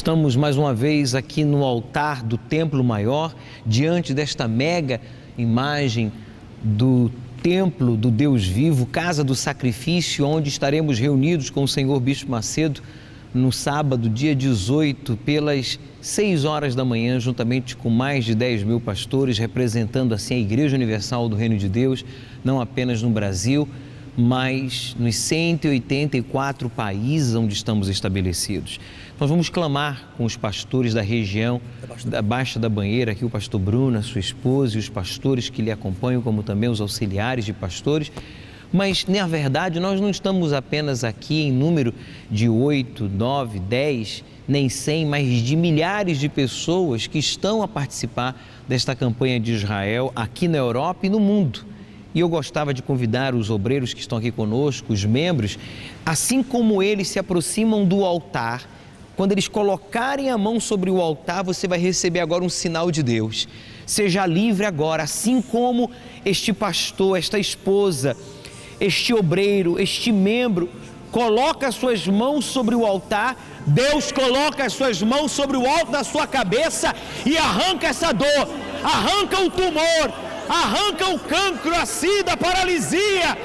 Estamos mais uma vez aqui no altar do Templo Maior, diante desta mega imagem do Templo do Deus Vivo, Casa do Sacrifício, onde estaremos reunidos com o Senhor Bispo Macedo no sábado, dia 18, pelas 6 horas da manhã, juntamente com mais de 10 mil pastores, representando assim a Igreja Universal do Reino de Deus, não apenas no Brasil, mas nos 184 países onde estamos estabelecidos. Nós vamos clamar com os pastores da região da Baixa da Banheira, aqui o pastor Bruno, a sua esposa e os pastores que lhe acompanham, como também os auxiliares de pastores. Mas, na verdade, nós não estamos apenas aqui em número de 8, 9, 10, nem 100, mas de milhares de pessoas que estão a participar desta campanha de Israel aqui na Europa e no mundo. E eu gostava de convidar os obreiros que estão aqui conosco, os membros, assim como eles se aproximam do altar, quando eles colocarem a mão sobre o altar, você vai receber agora um sinal de Deus. Seja livre agora, assim como este pastor, esta esposa, este obreiro, este membro, coloca as suas mãos sobre o altar, Deus coloca as suas mãos sobre o alto da sua cabeça e arranca essa dor, arranca o tumor, arranca o cancro, a sida, a paralisia,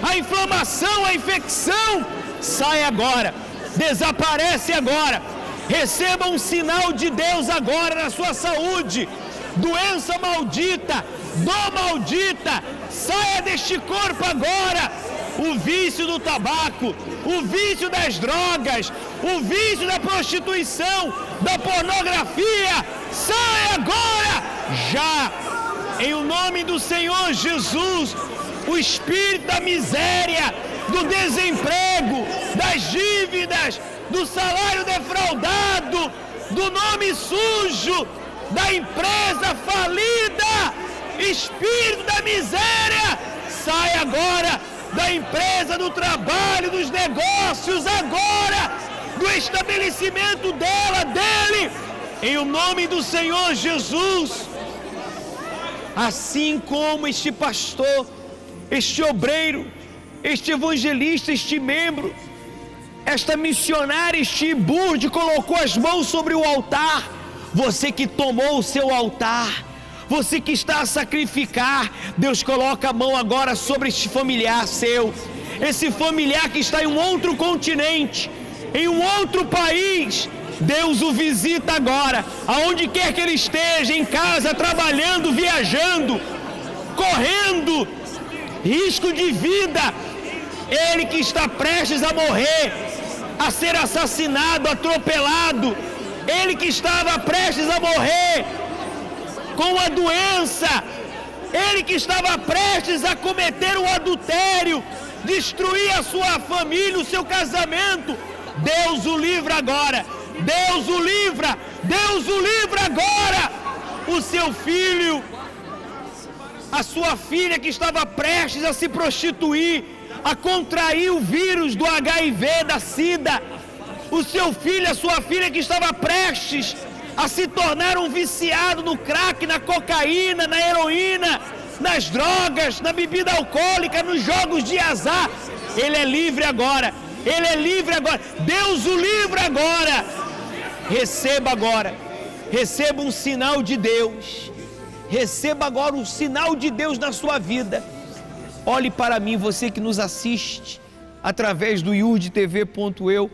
a inflamação, a infecção, sai agora, desaparece agora, receba um sinal de Deus agora na sua saúde, doença maldita, dor maldita, saia deste corpo agora, o vício do tabaco, o vício das drogas, o vício da prostituição, da pornografia, sai agora, já! Em o nome do Senhor Jesus, o espírito da miséria, do desemprego, das dívidas, do salário defraudado, do nome sujo, da empresa falida, espírito da miséria, sai agora da empresa, do trabalho, dos negócios, agora, do estabelecimento dela, dele, em o nome do Senhor Jesus. Assim como este pastor, este obreiro, este evangelista, este membro, esta missionária, este iburde colocou as mãos sobre o altar, você que tomou o seu altar, você que está a sacrificar, Deus coloca a mão agora sobre este familiar seu, esse familiar que está em um outro continente, em um outro país, Deus o visita agora, aonde quer que ele esteja, em casa, trabalhando, viajando, correndo risco de vida, ele que está prestes a morrer, a ser assassinado, atropelado, ele que estava prestes a morrer com a doença, ele que estava prestes a cometer o adultério, destruir a sua família, o seu casamento, Deus o livra agora. Deus o livra, Deus o livra agora, o seu filho, a sua filha que estava prestes a se prostituir, a contrair o vírus do HIV, da SIDA, o seu filho, a sua filha que estava prestes a se tornar um viciado no crack, na cocaína, na heroína, nas drogas, na bebida alcoólica, nos jogos de azar, ele é livre agora, ele é livre agora, Deus o livra agora. Receba um sinal de Deus, receba agora um sinal de Deus na sua vida. Olhe para mim, você que nos assiste através do iurdtv.eu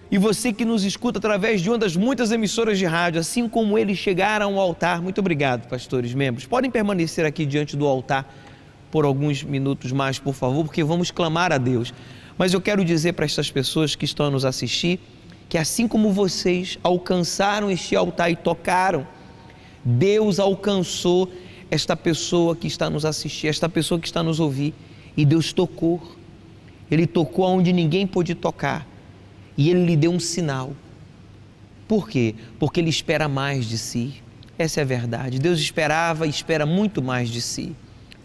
e você que nos escuta através de uma das muitas emissoras de rádio, assim como eles chegaram ao altar. Muito obrigado, pastores, membros. Podem permanecer aqui diante do altar por alguns minutos mais, por favor, porque vamos clamar a Deus. Mas eu quero dizer para estas pessoas que estão a nos assistir, que assim como vocês alcançaram este altar e tocaram, Deus alcançou esta pessoa que está nos assistir, esta pessoa que está nos ouvir, e Deus tocou. Ele tocou onde ninguém pôde tocar, e Ele lhe deu um sinal. Por quê? Porque Ele espera mais de si. Essa é a verdade. Deus esperava e espera muito mais de si.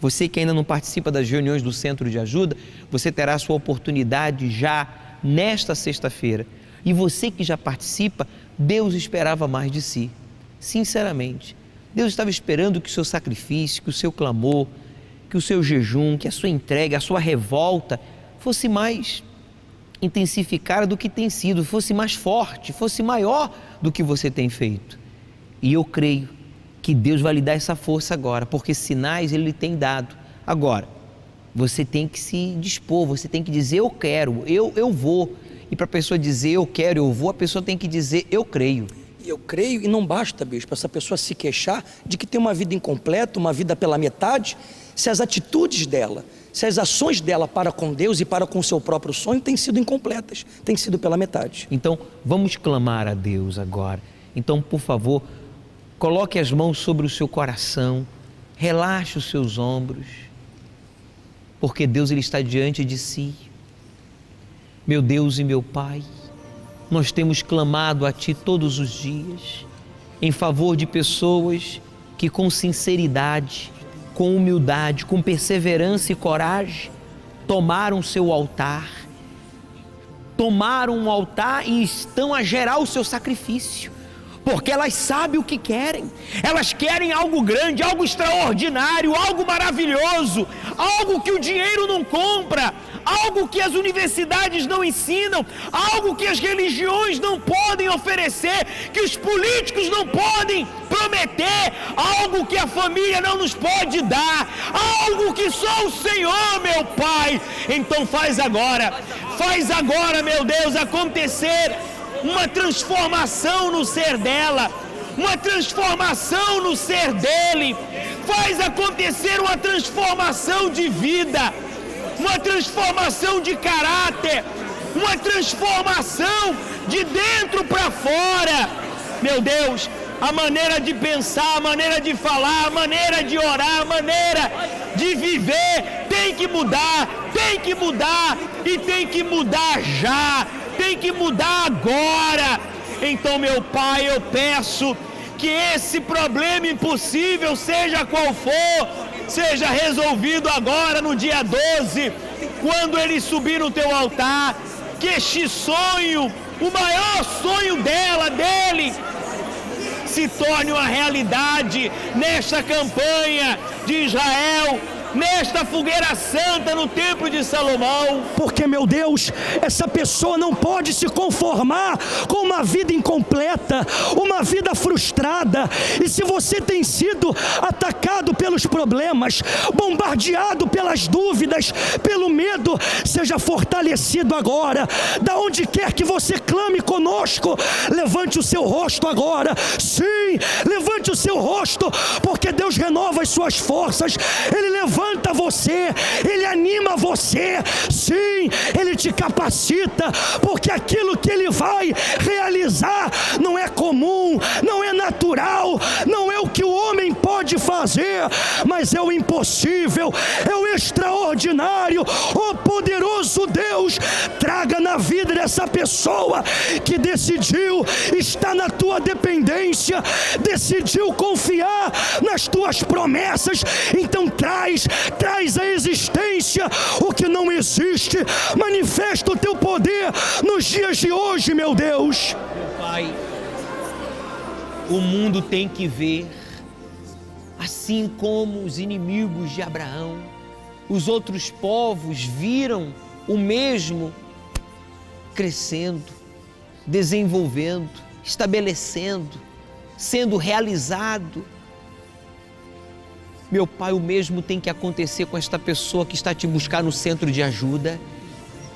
Você que ainda não participa das reuniões do Centro de Ajuda, você terá a sua oportunidade já nesta sexta-feira. E você que já participa, Deus esperava mais de si. Sinceramente, Deus estava esperando que o seu sacrifício, que o seu clamor, que o seu jejum, que a sua entrega, a sua revolta fosse mais. intensificara do que tem sido, fosse mais forte, fosse maior do que você tem feito. E eu creio que Deus vai lhe dar essa força agora, porque sinais Ele tem dado. Agora, você tem que se dispor, você tem que dizer eu quero, eu vou. E para a pessoa dizer eu quero, eu vou, a pessoa tem que dizer eu creio. Eu creio, e não basta, bispo, essa pessoa se queixar de que tem uma vida incompleta, uma vida pela metade, se as atitudes dela, se as ações dela para com Deus e para com o seu próprio sonho têm sido incompletas, têm sido pela metade. Então, vamos clamar a Deus agora. Então, por favor, coloque as mãos sobre o seu coração, relaxe os seus ombros, porque Deus Ele está diante de si. Meu Deus e meu Pai, nós temos clamado a Ti todos os dias, em favor de pessoas que com sinceridade, com humildade, com perseverança e coragem, tomaram seu altar, tomaram um altar e estão a gerar o seu sacrifício, porque elas sabem o que querem, elas querem algo grande, algo extraordinário, algo maravilhoso, algo que o dinheiro não compra, algo que as universidades não ensinam, algo que as religiões não podem oferecer, que os políticos não podem prometer, algo que a família não nos pode dar, algo que só o Senhor, meu Pai. Então faz agora, meu Deus, acontecer uma transformação no ser dela, uma transformação no ser dele. Faz acontecer uma transformação de vida, uma transformação de caráter, uma transformação de dentro para fora. Meu Deus, a maneira de pensar, a maneira de falar, a maneira de orar, a maneira de viver tem que mudar e tem que mudar já, tem que mudar agora. Então, meu Pai, eu peço que esse problema impossível, seja qual for, seja resolvido agora no dia 12, quando ele subir no teu altar, que este sonho, o maior sonho dele, se torne uma realidade nesta campanha de Israel, nesta fogueira santa no templo de Salomão. Porque, meu Deus, essa pessoa não pode se conformar com uma vida incompleta, uma vida frustrada. E se você tem sido atacado pelos problemas, bombardeado pelas dúvidas, pelo medo, seja fortalecido agora. Da onde quer que você clame conosco, levante o seu rosto agora. Sim, levante o seu rosto, porque Deus renova as suas forças. Ele levanta você, Ele anima você, sim, Ele te capacita, porque aquilo que Ele vai realizar não é comum, não é natural, não é o que o homem pode fazer, mas é o impossível, é o extraordinário. O poderoso Deus, traga na vida dessa pessoa que decidiu estar na tua dependência, decidiu confiar nas tuas promessas. Então traz à existência o que não existe. Manifesta o teu poder nos dias de hoje, meu Deus. Meu Pai, o mundo tem que ver, assim como os inimigos de Abraão, os outros povos viram o mesmo crescendo, desenvolvendo, estabelecendo, sendo realizado. Meu Pai, o mesmo tem que acontecer com esta pessoa que está te buscar no centro de ajuda.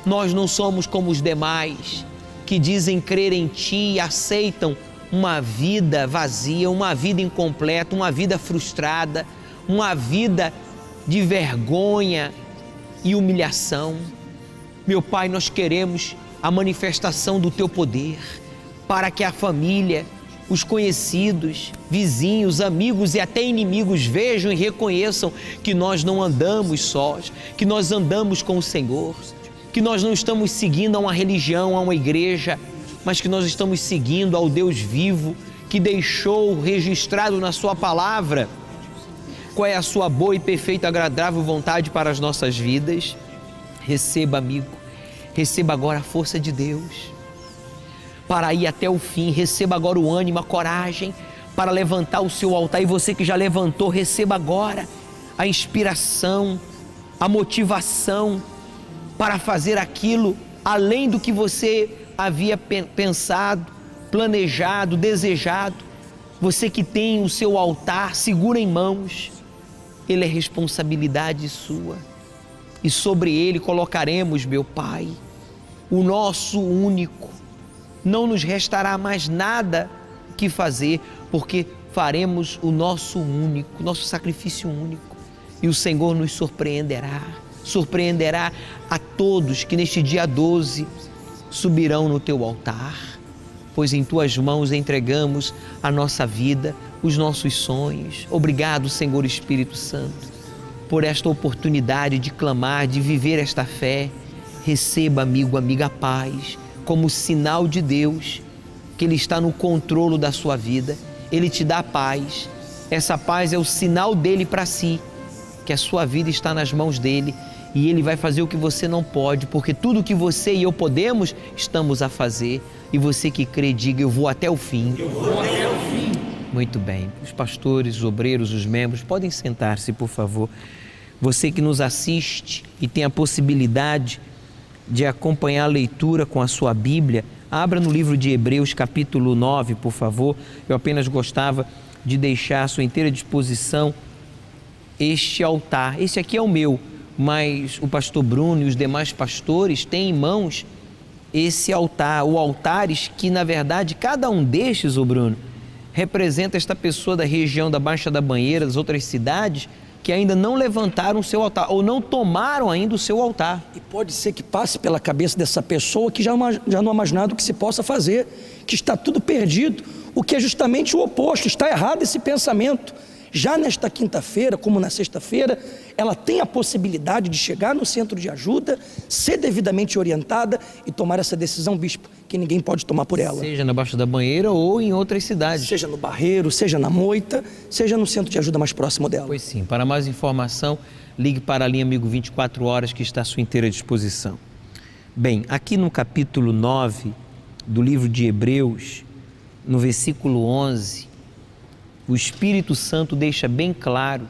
Nós não somos como os demais que dizem crer em Ti e aceitam uma vida vazia, uma vida incompleta, uma vida frustrada, uma vida de vergonha e humilhação. Meu Pai, nós queremos a manifestação do Teu poder para que a família, os conhecidos, vizinhos, amigos e até inimigos vejam e reconheçam que nós não andamos sós, que nós andamos com o Senhor, que nós não estamos seguindo a uma religião, a uma igreja, mas que nós estamos seguindo ao Deus vivo, que deixou registrado na Sua palavra qual é a Sua boa e perfeita, agradável vontade para as nossas vidas. Receba, amigo, receba agora a força de Deus para ir até o fim. Receba agora o ânimo, a coragem para levantar o seu altar. E você que já levantou, receba agora a inspiração, a motivação para fazer aquilo além do que você havia pensado, planejado, desejado. Você que tem o seu altar, segura em mãos, ele é responsabilidade sua. E sobre ele colocaremos, meu Pai, o nosso único. Não nos restará mais nada que fazer, porque faremos o nosso único, nosso sacrifício único. E o Senhor nos surpreenderá a todos que neste dia 12 subirão no teu altar, pois em tuas mãos entregamos a nossa vida, os nossos sonhos. Obrigado, Senhor Espírito Santo, por esta oportunidade de clamar, de viver esta fé. Receba, amigo, amiga, a paz, como sinal de Deus, que Ele está no controle da sua vida. Ele te dá paz. Essa paz é o sinal dele para si, que a sua vida está nas mãos dele e ele vai fazer o que você não pode, porque tudo que você e eu podemos, estamos a fazer. E você que crê, diga: eu vou até o fim. Eu vou até o fim. Muito bem. Os pastores, os obreiros, os membros, podem sentar-se, por favor. Você que nos assiste e tem a possibilidade de acompanhar a leitura com a sua Bíblia, abra no livro de Hebreus, capítulo 9, por favor. Eu apenas gostava de deixar à sua inteira disposição este altar. Esse aqui é o meu, mas o pastor Bruno e os demais pastores têm em mãos esse altar, ou altares que, na verdade, cada um destes, ô Bruno, representa esta pessoa da região da Baixa da Banheira, das outras cidades, que ainda não levantaram o seu altar, ou não tomaram ainda o seu altar. E pode ser que passe pela cabeça dessa pessoa que já não há mais nada que se possa fazer, que está tudo perdido, o que é justamente o oposto. Está errado esse pensamento. Já nesta quinta-feira, como na sexta-feira, ela tem a possibilidade de chegar no centro de ajuda, ser devidamente orientada e tomar essa decisão, bispo, que ninguém pode tomar por ela. Seja na Baixa da Banheira ou em outras cidades. Seja no Barreiro, seja na Moita, seja no centro de ajuda mais próximo dela. Pois sim. Para mais informação, ligue para a linha Amigo 24 Horas, que está à sua inteira disposição. Bem, aqui no capítulo 9 do livro de Hebreus, no versículo 11, o Espírito Santo deixa bem claro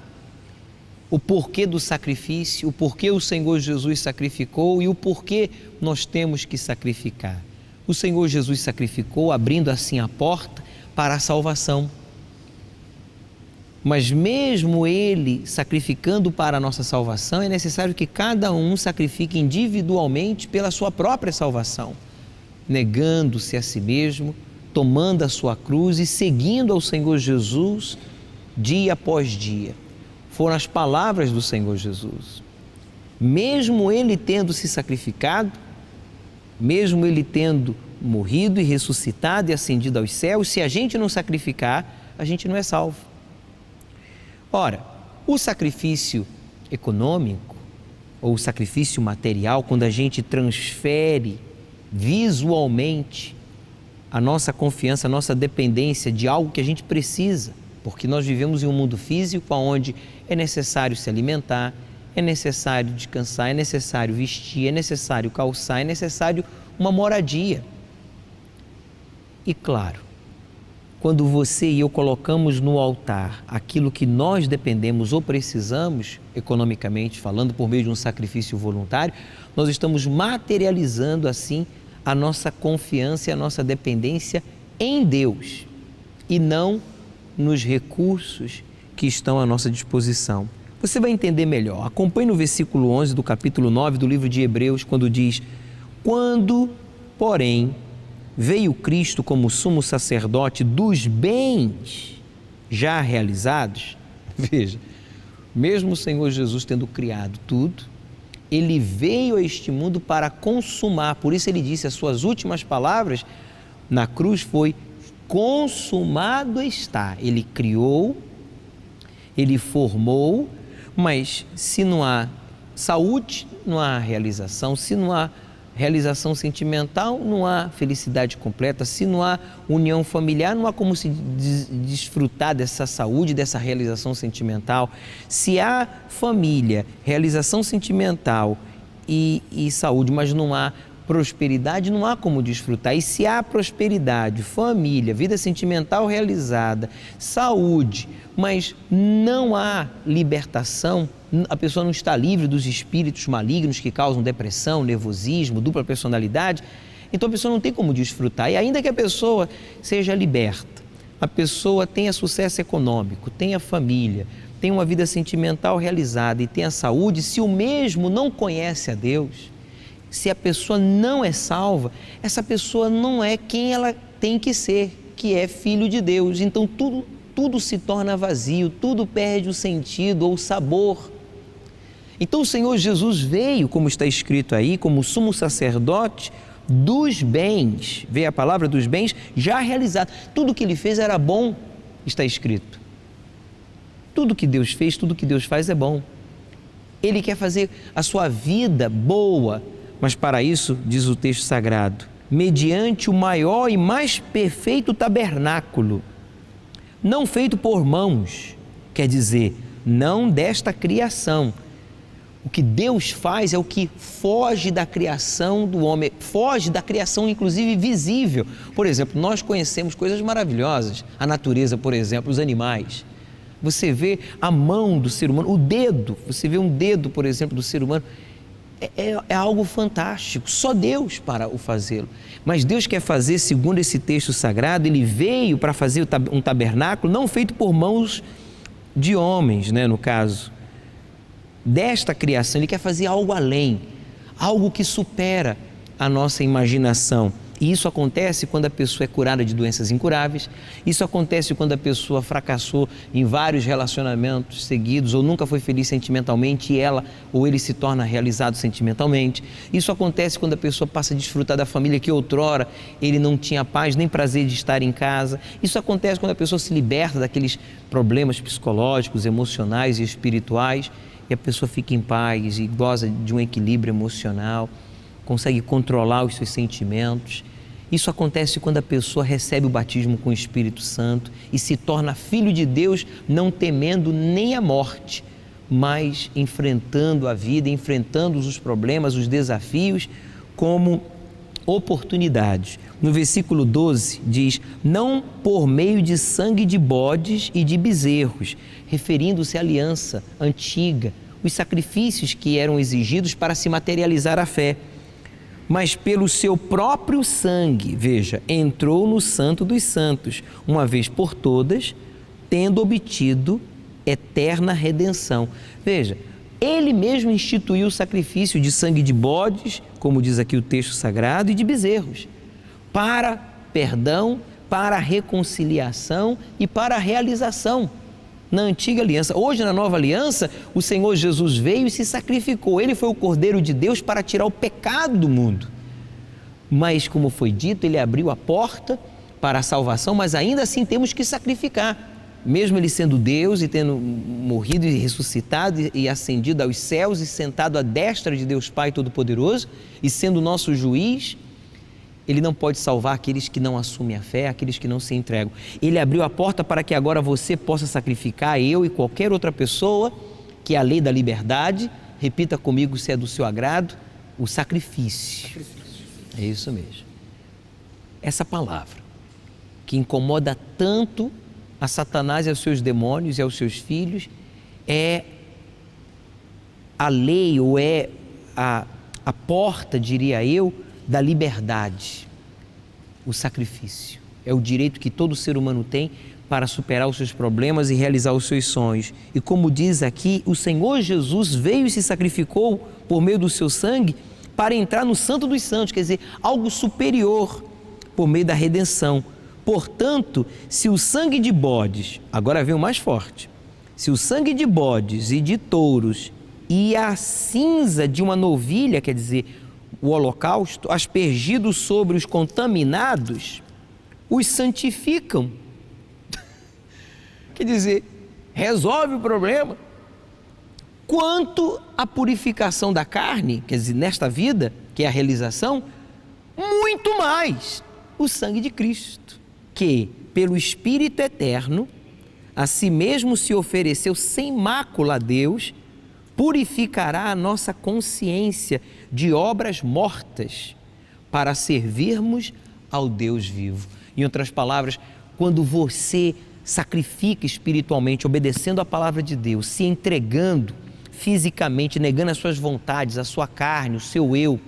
o porquê do sacrifício, o porquê o Senhor Jesus sacrificou e o porquê nós temos que sacrificar. O Senhor Jesus sacrificou, abrindo assim a porta para a salvação. Mas mesmo Ele sacrificando para a nossa salvação, é necessário que cada um sacrifique individualmente pela sua própria salvação, negando-se a si mesmo, tomando a sua cruz e seguindo ao Senhor Jesus dia após dia. Foram as palavras do Senhor Jesus. Mesmo Ele tendo se sacrificado, mesmo Ele tendo morrido e ressuscitado e ascendido aos céus, se a gente não sacrificar, a gente não é salvo. Ora, o sacrifício econômico ou o sacrifício material, quando a gente transfere visualmente a nossa confiança, a nossa dependência de algo que a gente precisa, porque nós vivemos em um mundo físico onde é necessário se alimentar, é necessário descansar, é necessário vestir, é necessário calçar, é necessário uma moradia. E claro, quando você e eu colocamos no altar aquilo que nós dependemos ou precisamos, economicamente falando, por meio de um sacrifício voluntário, nós estamos materializando assim a nossa confiança e a nossa dependência em Deus e não nos recursos que estão à nossa disposição. Você vai entender melhor. Acompanhe no versículo 11 do capítulo 9 do livro de Hebreus, quando diz: quando, porém, veio Cristo como sumo sacerdote dos bens já realizados, veja, mesmo o Senhor Jesus tendo criado tudo, Ele veio a este mundo para consumar. Por isso Ele disse, as suas últimas palavras na cruz foi: consumado está. Ele criou, Ele formou, mas se não há saúde, não há realização. Se não há realização sentimental, não há felicidade completa. Se não há união familiar, não há como se desfrutar dessa saúde, dessa realização sentimental. Se há família, realização sentimental e saúde, mas não há prosperidade, não há como desfrutar. E se há prosperidade, família, vida sentimental realizada, saúde, mas não há libertação, a pessoa não está livre dos espíritos malignos que causam depressão, nervosismo, dupla personalidade. Então a pessoa não tem como desfrutar. E ainda que a pessoa seja liberta, a pessoa tenha sucesso econômico, tenha família, tenha uma vida sentimental realizada e tenha saúde, se o mesmo não conhece a Deus, se a pessoa não é salva, essa pessoa não é quem ela tem que ser, que é filho de Deus. Então tudo se torna vazio, tudo perde o sentido ou o sabor. Então o Senhor Jesus veio, como está escrito aí, como sumo sacerdote dos bens, veio a palavra dos bens já realizado. Tudo que ele fez era bom, está escrito. Tudo que Deus fez, tudo que Deus faz é bom. Ele quer fazer a sua vida boa, mas para isso, diz o texto sagrado, mediante o maior e mais perfeito tabernáculo, não feito por mãos, quer dizer, não desta criação. O que Deus faz é o que foge da criação do homem, foge da criação inclusive visível. Por exemplo, nós conhecemos coisas maravilhosas, a natureza, por exemplo, os animais. Você vê a mão do ser humano, o dedo, você vê um dedo, por exemplo, do ser humano, é algo fantástico, só Deus para o fazê-lo. Mas Deus quer fazer, segundo esse texto sagrado, Ele veio para fazer um tabernáculo não feito por mãos de homens, no caso, desta criação. Ele quer fazer algo além, algo que supera a nossa imaginação. E isso acontece quando a pessoa é curada de doenças incuráveis, isso acontece quando a pessoa fracassou em vários relacionamentos seguidos ou nunca foi feliz sentimentalmente e ela ou ele se torna realizado sentimentalmente. Isso acontece quando a pessoa passa a desfrutar da família que outrora ele não tinha paz nem prazer de estar em casa. Isso acontece quando a pessoa se liberta daqueles problemas psicológicos, emocionais e espirituais e a pessoa fica em paz e goza de um equilíbrio emocional, consegue controlar os seus sentimentos. Isso acontece quando a pessoa recebe o batismo com o Espírito Santo e se torna filho de Deus, não temendo nem a morte, mas enfrentando a vida, enfrentando os problemas, os desafios como oportunidades. No versículo 12 diz, não por meio de sangue de bodes e de bezerros, referindo-se à aliança antiga, os sacrifícios que eram exigidos para se materializar a fé, mas pelo seu próprio sangue, veja, entrou no Santo dos Santos, uma vez por todas, tendo obtido eterna redenção. Veja, Ele mesmo instituiu o sacrifício de sangue de bodes, como diz aqui o texto sagrado, e de bezerros, para perdão, para reconciliação e para realização. Na antiga aliança, hoje na nova aliança, o Senhor Jesus veio e se sacrificou. Ele foi o Cordeiro de Deus para tirar o pecado do mundo. Mas, como foi dito, Ele abriu a porta para a salvação, mas ainda assim temos que sacrificar. Mesmo Ele sendo Deus e tendo morrido e ressuscitado e ascendido aos céus e sentado à destra de Deus Pai Todo-Poderoso e sendo nosso juiz, Ele não pode salvar aqueles que não assumem a fé, aqueles que não se entregam. Ele abriu a porta para que agora você possa sacrificar, eu e qualquer outra pessoa, que é a lei da liberdade, repita comigo se é do seu agrado, o sacrifício. É isso mesmo. Essa palavra que incomoda tanto a Satanás e aos seus demônios e aos seus filhos é a lei ou é a porta, diria eu, da liberdade. O sacrifício é o direito que todo ser humano tem para superar os seus problemas e realizar os seus sonhos. E como diz aqui, o Senhor Jesus veio e se sacrificou por meio do seu sangue para entrar no Santo dos Santos, quer dizer, algo superior por meio da redenção. Portanto, se o sangue de bodes, agora vem o mais forte, se o sangue de bodes e de touros e a cinza de uma novilha, quer dizer, o holocausto, aspergido sobre os contaminados, os santificam. Quer dizer, resolve o problema. Quanto à purificação da carne, quer dizer, nesta vida, que é a realização, muito mais o sangue de Cristo, que, pelo Espírito eterno, a si mesmo se ofereceu sem mácula a Deus, purificará a nossa consciência de obras mortas para servirmos ao Deus vivo. Em outras palavras, quando você sacrifica espiritualmente, obedecendo a palavra de Deus, se entregando, fisicamente, negando as suas vontades, a sua carne, o seu eu,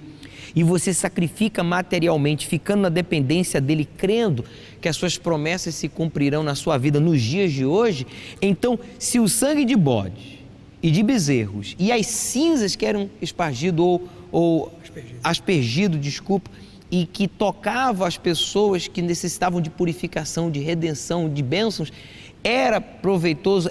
e você sacrifica materialmente, ficando na dependência dele, crendo que as suas promessas se cumprirão na sua vida nos dias de hoje, então, se o sangue de bode e de bezerros e as cinzas que eram aspergido, e que tocava as pessoas que necessitavam de purificação, de redenção, de bênçãos, é proveitoso,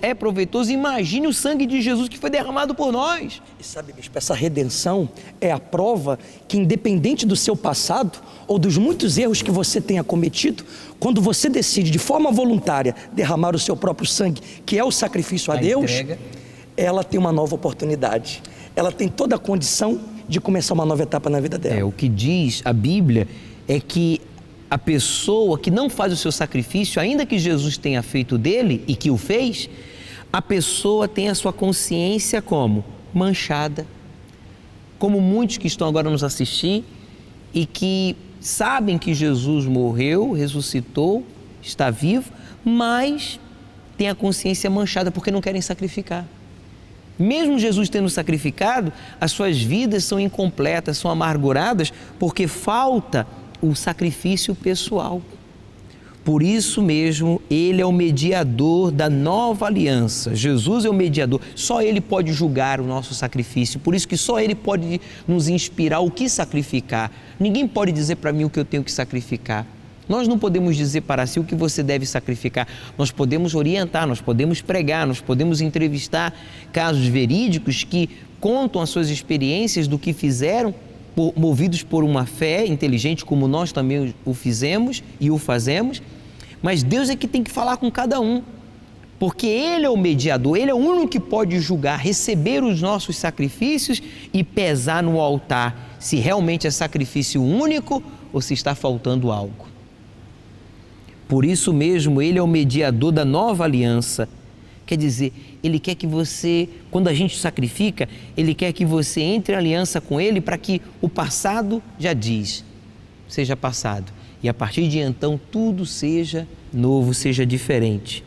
imagine o sangue de Jesus que foi derramado por nós. E sabe, bispo, essa redenção é a prova que, independente do seu passado ou dos muitos erros que você tenha cometido, quando você decide de forma voluntária derramar o seu próprio sangue, que é o sacrifício a Deus, ela tem uma nova oportunidade, ela tem toda a condição de começar uma nova etapa na vida dela. O que diz a Bíblia é que a pessoa que não faz o seu sacrifício, ainda que Jesus tenha feito dele e que o fez, a pessoa tem a sua consciência como manchada, como muitos que estão agora nos assistir e que sabem que Jesus morreu, ressuscitou, está vivo, mas tem a consciência manchada porque não querem sacrificar. Mesmo Jesus tendo sacrificado, as suas vidas são incompletas, são amarguradas, porque falta o sacrifício pessoal. Por isso mesmo, Ele é o mediador da nova aliança. Jesus é o mediador. Só Ele pode julgar o nosso sacrifício. Por isso que só Ele pode nos inspirar o que sacrificar. Ninguém pode dizer para mim o que eu tenho que sacrificar. Nós não podemos dizer para si o que você deve sacrificar. Nós podemos orientar, nós podemos pregar, nós podemos entrevistar casos verídicos que contam as suas experiências do que fizeram, movidos por uma fé inteligente, como nós também o fizemos e o fazemos, mas Deus é que tem que falar com cada um, porque Ele é o mediador, Ele é o único que pode julgar, receber os nossos sacrifícios e pesar no altar se realmente é sacrifício único ou se está faltando algo. Por isso mesmo, Ele é o mediador da nova aliança. Quer dizer, Ele quer que você, quando a gente sacrifica, Ele quer que você entre em aliança com Ele para que o passado, já diz, seja passado. E a partir de então, tudo seja novo, seja diferente.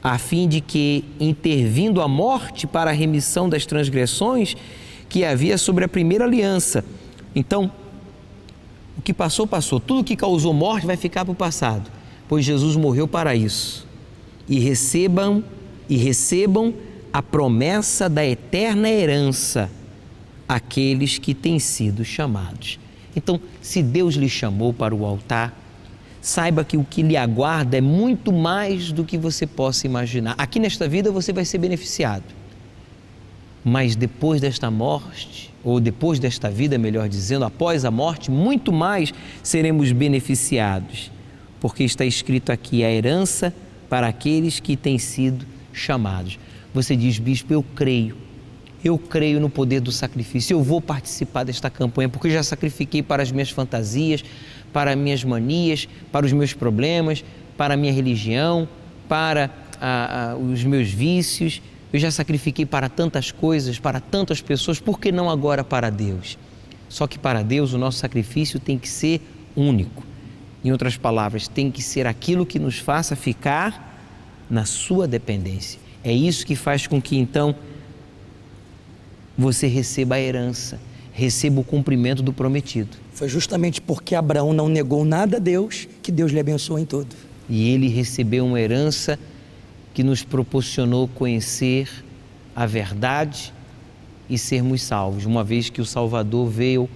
A fim de que, intervindo a morte para a remissão das transgressões que havia sobre a primeira aliança. Então, o que passou, passou. Tudo que causou morte vai ficar para o passado, pois Jesus morreu para isso. E recebam a promessa da eterna herança aqueles que têm sido chamados. Então, se Deus lhe chamou para o altar, saiba que o que lhe aguarda é muito mais do que você possa imaginar. Aqui nesta vida você vai ser beneficiado, mas depois desta morte, ou depois desta vida, melhor dizendo, após a morte, muito mais seremos beneficiados, porque está escrito aqui a herança para aqueles que têm sido chamados. Você diz, bispo, eu creio no poder do sacrifício, eu vou participar desta campanha, porque eu já sacrifiquei para as minhas fantasias, para as minhas manias, para os meus problemas, para a minha religião, para os meus vícios, eu já sacrifiquei para tantas coisas, para tantas pessoas, por que não agora para Deus? Só que para Deus o nosso sacrifício tem que ser único. Em outras palavras, tem que ser aquilo que nos faça ficar na sua dependência. É isso que faz com que então você receba a herança, receba o cumprimento do prometido. Foi justamente porque Abraão não negou nada a Deus que Deus lhe abençoou em tudo. E ele recebeu uma herança que nos proporcionou conhecer a verdade e sermos salvos, uma vez que o Salvador veio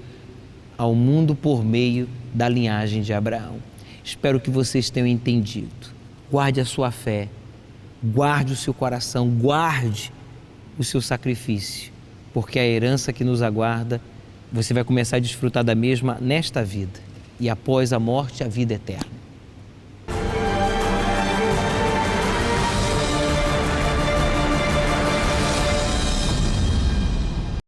ao mundo por meio da linhagem de Abraão. Espero que vocês tenham entendido. Guarde a sua fé, guarde o seu coração, guarde o seu sacrifício, porque a herança que nos aguarda, você vai começar a desfrutar da mesma nesta vida e após a morte, a vida eterna.